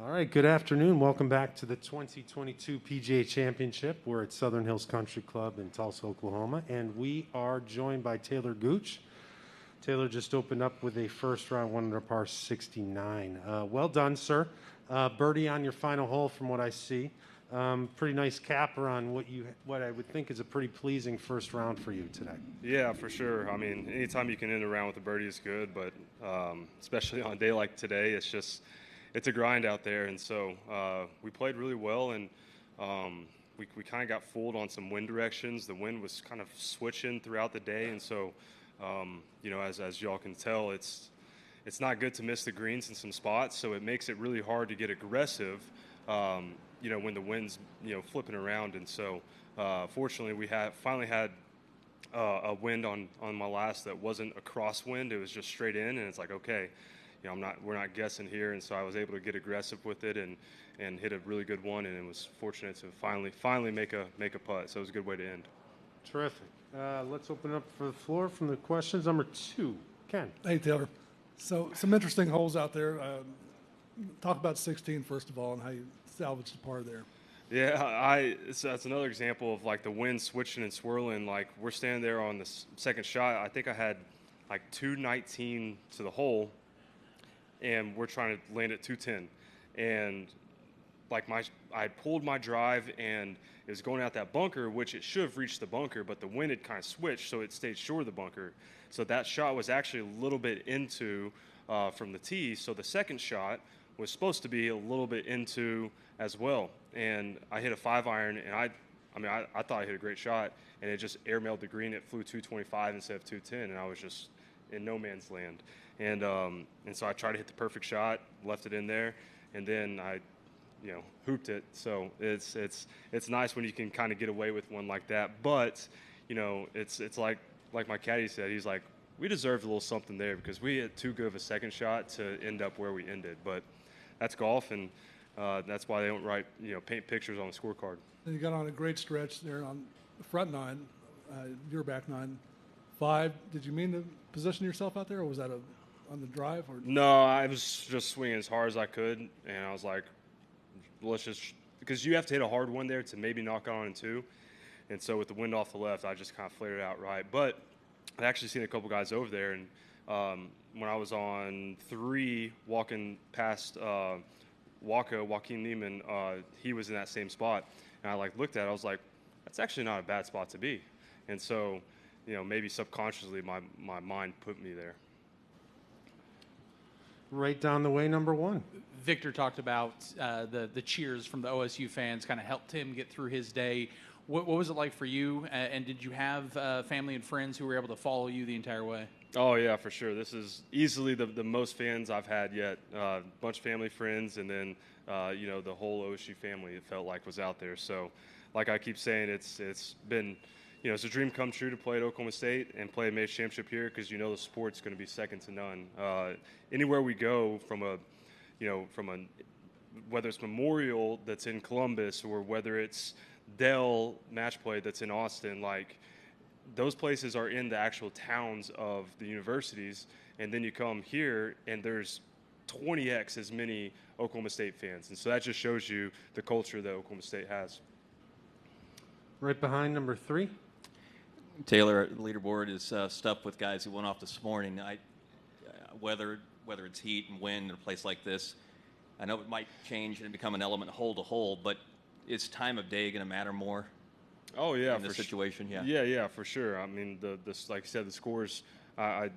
All right, good afternoon. Welcome back to the 2022 PGA Championship. We're at Southern Hills Country Club in Tulsa, Oklahoma, and we are joined by Talor Gooch. Talor just opened up with a first round 1 under par 69. Well done, sir. Birdie on your final hole from what I see. Pretty nice capper on what I would think is a pretty pleasing first round for you today. Yeah, for sure. I mean, anytime you can end a round with a birdie is good, but especially on a day like today, it's a grind out there. And so we played really well, and we kind of got fooled on some wind directions. The wind was kind of switching throughout the day, and so as y'all can tell, it's not good to miss the greens in some spots. So it makes it really hard to get aggressive. When the wind's flipping around, and so fortunately we finally had a wind on my last that wasn't a crosswind. It was just straight in, and it's like, okay, we're not guessing here, and so I was able to get aggressive with it and hit a really good one, and it was fortunate to finally make a putt. So it was a good way to end. Terrific. Let's open up for the floor from the questions. Number 2, Ken. Hey, Taylor. So some interesting holes out there. Talk about 16 first of all, and how you salvaged the par there. Yeah, that's another example of like the wind switching and swirling. Like we're standing there on the second shot. I think I had like 219 to the hole, and we're trying to land at 210, and like I pulled my drive, and it was going out that bunker, which it should have reached the bunker, but the wind had kind of switched, so it stayed short of the bunker. So that shot was actually a little bit into from the tee. So the second shot was supposed to be a little bit into as well, and I hit a 5-iron, and I thought I hit a great shot, and it just airmailed the green. It flew 225 instead of 210, and I was just in no man's land. And so I tried to hit the perfect shot, left it in there, and then I hooped it. So it's nice when you can kind of get away with one like that. But it's like my caddy said. He's like, we deserved a little something there because we had too good of a second shot to end up where we ended. But that's golf, and that's why they don't paint pictures on the scorecard. And you got on a great stretch there on the front 9, your back 9, 5. Did you mean to position yourself out there, or was that on the drive? Or? No, I was just swinging as hard as I could, and I was like, let's just, because you have to hit a hard one there to maybe knock on in 2. And so with the wind off the left, I just kind of flared it out right. But I actually seen a couple guys over there, and when I was on 3 walking past Joaquin Neiman, he was in that same spot, and I looked at it, I was like, that's actually not a bad spot to be. And so maybe subconsciously my mind put me there. Right down the way, number 1. Victor talked about the cheers from the OSU fans kind of helped him get through his day. What was it like for you, and did you have family and friends who were able to follow you the entire way? Oh, yeah, for sure. This is easily the most fans I've had yet. A bunch of family, friends, and then, the whole OSU family, it felt like, was out there. So, like I keep saying, it's been, it's a dream come true to play at Oklahoma State and play a major championship here because the sport's going to be second to none. Anywhere we go whether it's Memorial that's in Columbus or whether it's Dell match play that's in Austin, those places are in the actual towns of the universities, and then you come here and there's 20x as many Oklahoma State fans, and so that just shows you the culture that Oklahoma State has. Right behind number 3. Taylor, leaderboard is stuffed with guys who went off this morning. Whether it's heat and wind in a place like this, I know it might change and become an element hole to hole, but is time of day going to matter more? Oh yeah, in this situation, yeah. Yeah, for sure. I mean, like I said, the scores. I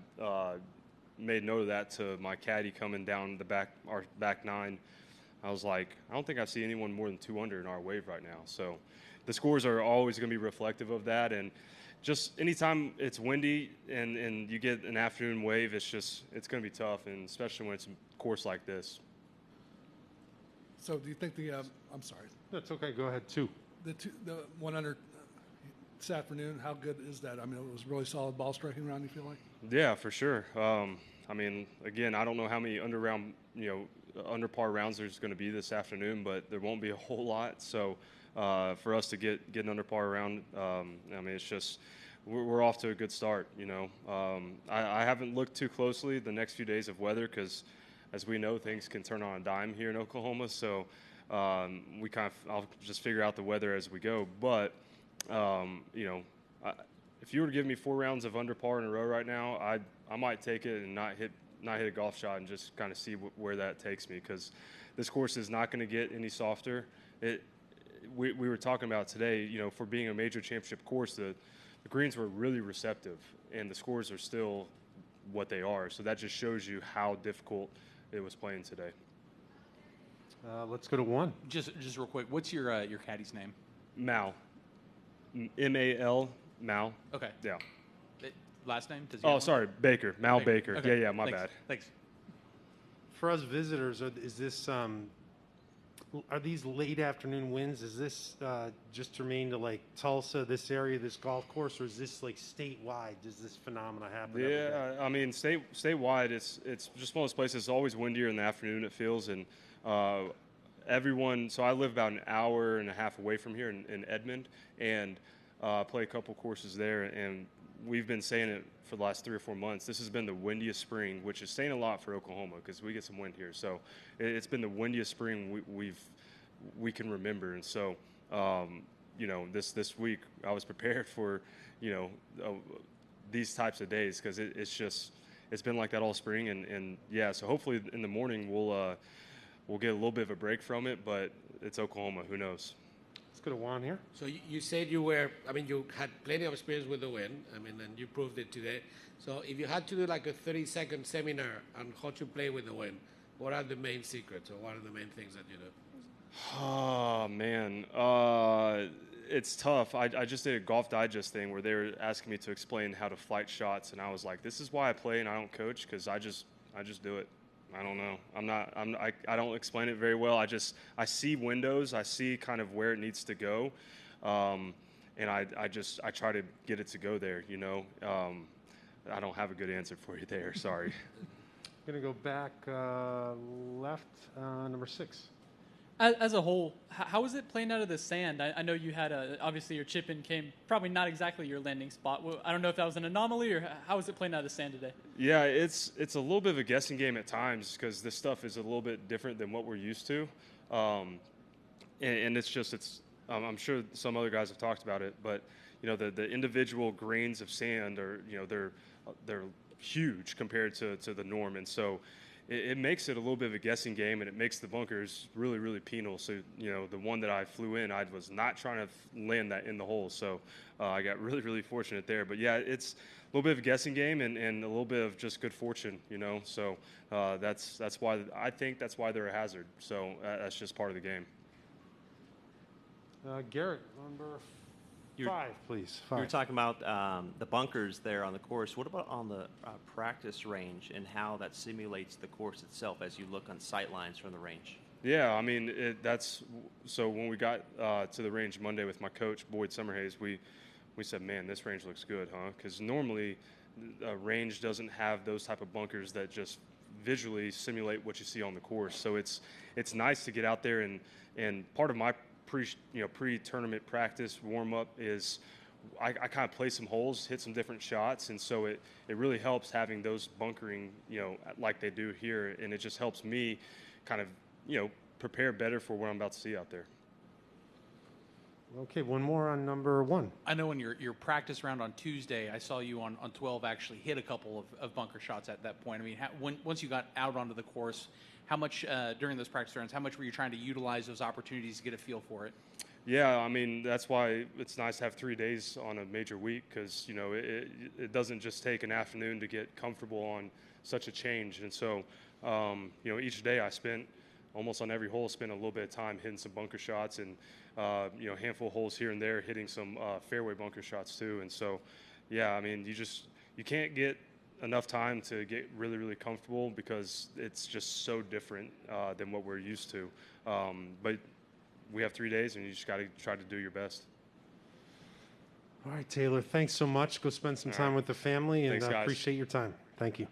made note of that to my caddy coming down our back 9. I was like, I don't think I see anyone more than 2 under in our wave right now. So, the scores are always going to be reflective of that, and just anytime it's windy and you get an afternoon wave, it's going to be tough, and especially when it's a course like this. So, do you think I'm sorry. That's okay. Go ahead. 2. The 1 under this afternoon, how good is that? I mean, it was really solid ball striking round, you feel like? Yeah, for sure. Again, I don't know how many under par rounds there's going to be this afternoon, but there won't be a whole lot. So for us to get an under par round, it's just we're off to a good start. I haven't looked too closely the next few days of weather because as we know, things can turn on a dime here in Oklahoma. So I'll just figure out the weather as we go. But if you were to give me 4 rounds of under par in a row right now, I might take it and not hit a golf shot and just kind of see where that takes me, because this course is not going to get any softer. We were talking about today, for being a major championship course, the greens were really receptive, and the scores are still what they are. So that just shows you how difficult it was playing today. Let's go to 1. Just real quick, what's your caddy's name? Mal. M-A-L. Mal. Okay. Yeah. Last name? Does he Oh, have one? sorry, Baker. Mal Baker. Okay. Yeah, my Thanks. bad. Thanks. For us visitors, is this are these late afternoon winds? Is this just germane to like Tulsa, this area, this golf course, or is this like statewide? Does this phenomena happen? every day? Yeah, I mean, statewide, it's just one of those places. It's always windier in the afternoon, it feels, and everyone. So I live about an hour and a half away from here in Edmond, and play a couple courses there, and we've been saying it for the last 3 or 4 months. This has been the windiest spring, which is saying a lot for Oklahoma because we get some wind here. So it's been the windiest spring we can remember. And so, this week I was prepared for, these types of days because it's been like that all spring. And yeah, so hopefully in the morning we'll get a little bit of a break from it, but it's Oklahoma. Who knows? Let's go to Juan here. So you said you had plenty of experience with the wind, and you proved it today. So if you had to do like a 30-second seminar on how to play with the wind, what are the main secrets or what are the main things that you do? Oh, man. It's tough. I just did a Golf Digest thing where they were asking me to explain how to flight shots, and I was like, this is why I play and I don't coach, because I just do it. I don't know. I don't explain it very well. I see windows. I see kind of where it needs to go. And I try to get it to go there, I don't have a good answer for you there. Sorry. Going to go back left, number 6. As a whole, how was it playing out of the sand? I know you had obviously your chip in came probably not exactly your landing spot. I don't know if that was an anomaly or how was it playing out of the sand today? Yeah, it's a little bit of a guessing game at times because this stuff is a little bit different than what we're used to, and I'm sure some other guys have talked about it, but the individual grains of sand are they're huge compared to the norm, and so it makes it a little bit of a guessing game, and it makes the bunkers really, really penal. So, the one that I flew in, I was not trying to land that in the hole. So I got really, really fortunate there. But, yeah, it's a little bit of a guessing game and a little bit of just good fortune, So that's why I think that's why they're a hazard. So that's just part of the game. Garrett, number 5, please. 5. You were talking about the bunkers there on the course. What about on the practice range and how that simulates the course itself as you look on sight lines from the range? Yeah, I mean, so when we got to the range Monday with my coach, Boyd Summerhays, we said, man, this range looks good, huh? Because normally a range doesn't have those type of bunkers that just visually simulate what you see on the course. So it's nice to get out there, and part of my pre-tournament practice warm-up is I kind of play some holes, hit some different shots, and so it really helps having those bunkering, like they do here, and it just helps me kind of, prepare better for what I'm about to see out there. Okay, one more on number 1. I know in your practice round on Tuesday, I saw you on 12 actually hit a couple of bunker shots at that point. I mean, once you got out onto the course, how much during those practice rounds, how much were you trying to utilize those opportunities to get a feel for it? Yeah, I mean, that's why it's nice to have 3 days on a major week because, it doesn't just take an afternoon to get comfortable on such a change. And so, each day I spent almost on every hole, spent a little bit of time hitting some bunker shots and, a handful of holes here and there, hitting some fairway bunker shots too. And so, yeah, I mean, you can't get enough time to get really, really comfortable because it's just so different than what we're used to. But we have 3 days, and you just got to try to do your best. All right, Talor, thanks so much. Go spend some time with the family, and Thanks, guys. appreciate your time. Thank you.